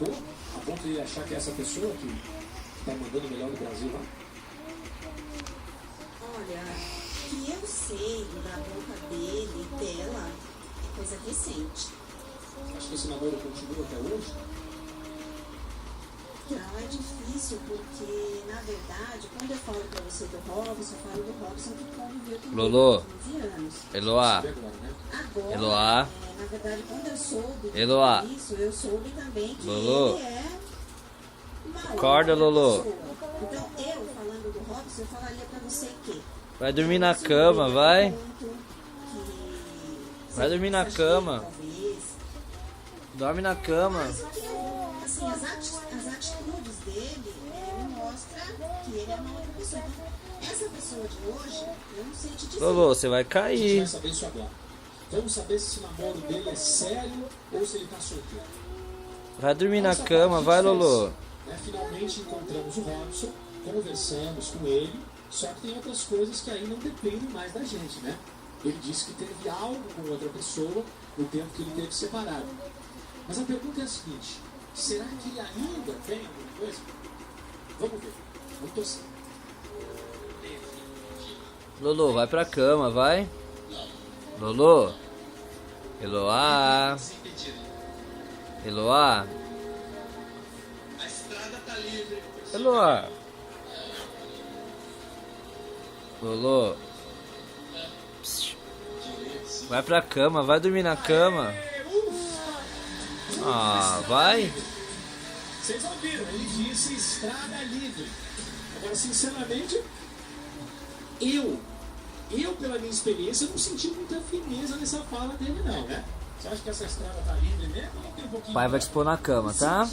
identificou a ponto de achar que é essa pessoa que está mandando o melhor do Brasil lá? Olha, que eu sei da boca dele e dela é coisa recente. Acho que esse namoro continua até hoje. Não, é difícil porque, na verdade, quando eu falo pra você do Robson, eu falo do Robson que conviveu comigo Lolo. por 15 anos. Eloá. Agora, né? Agora, Eloá. na verdade, quando eu soube Eloá. disso, eu soube também que Lolo. ele é uma Acorda, outra Lolo. pessoa. Então, eu falando do Robson, eu falaria pra você que... Vai dormir na cama, vai. Que Vai dormir na cama. talvez. Dorme na cama. Mas que, assim, as atitudes dele me mostram que ele é uma outra pessoa. Então, essa pessoa de hoje, eu não sei te dizer. Lolo, você vai A gente cair. vai saber isso agora. Vamos saber se esse namoro dele é sério ou se ele está solteiro. Vai dormir na Essa cama, parte vai, a gente Lolo. fez, né? Finalmente encontramos o Robson, conversamos com ele, só que tem outras coisas que aí não dependem mais da gente, né? Ele disse que teve algo com outra pessoa no tempo que ele teve separado. Mas a pergunta é a seguinte: será que ele ainda tem alguma coisa? Vamos ver. Vamos torcer. Lolo, vai pra cama, vai. Lolo. Eloá. Eloá. A estrada tá livre. Eloá. Lolo. Psst. Vai pra cama, vai dormir na cama. Ah, vai. Vocês ouviram? Ele disse estrada livre. Agora, sinceramente, eu pela minha experiência, não senti muita firmeza nessa fala dele, não, né? Você acha que essa estrada tá livre mesmo? Ou tem um pouquinho? Pai vai te pôr na cama, tá?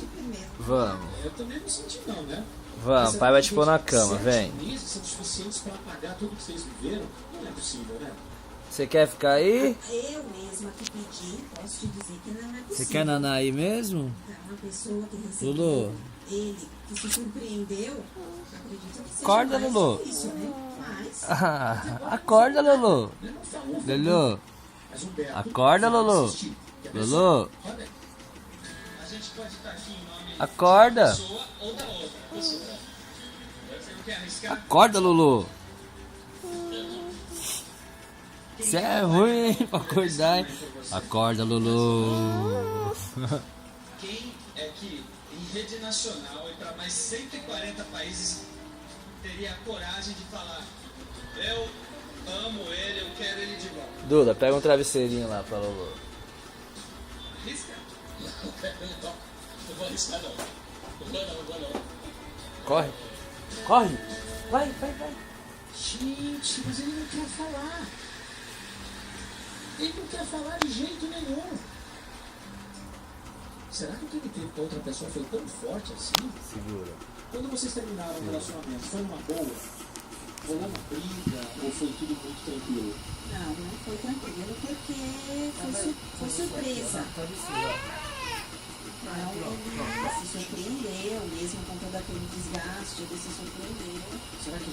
Vamos. Eu também não senti, não, né? Vamos, pai vai te pôr na cama, 7 vem. meses são suficientes para apagar tudo que vocês viveram? Não é possível, né? Você quer ficar aí? Eu mesma que pedi, posso te dizer que não é possível. Você quer nanar aí mesmo? Uma pessoa que recebeu Lulu. ele, que se surpreendeu, acredito que seja Acorda, mais Lulu. difícil, né? Mas, Ah, acorda, Lolo. Lolo. Mas, Humberto, Acorda, vai Lolo. assistir. Quer ver Lolo. só? Olha, a gente pode estar aqui em nome Acorda. da pessoa ou da outra pessoa. Você não quer arriscar? Acorda, Lolo. Você é ruim hein, pra acordar, hein? Acorda, Lolo. Quem é que em rede nacional e para mais 140 países teria a coragem de falar: eu amo ele, eu quero ele de volta? Duda, pega um travesseirinho lá pra Lolo. Arrisca? Não vou arriscar, não. Não vou não. Corre. Corre. Vai. Gente, mas ele não quer falar. Ele não quer falar de jeito nenhum. Será que o que ele teve com outra pessoa foi tão forte assim? Segura. Quando vocês terminaram o relacionamento, foi uma boa? Rolou uma briga ou foi tudo muito tranquilo? não foi tranquilo porque foi surpresa. Então, ele se surpreendeu, mesmo com todo aquele desgaste, ele se surpreendeu. Será que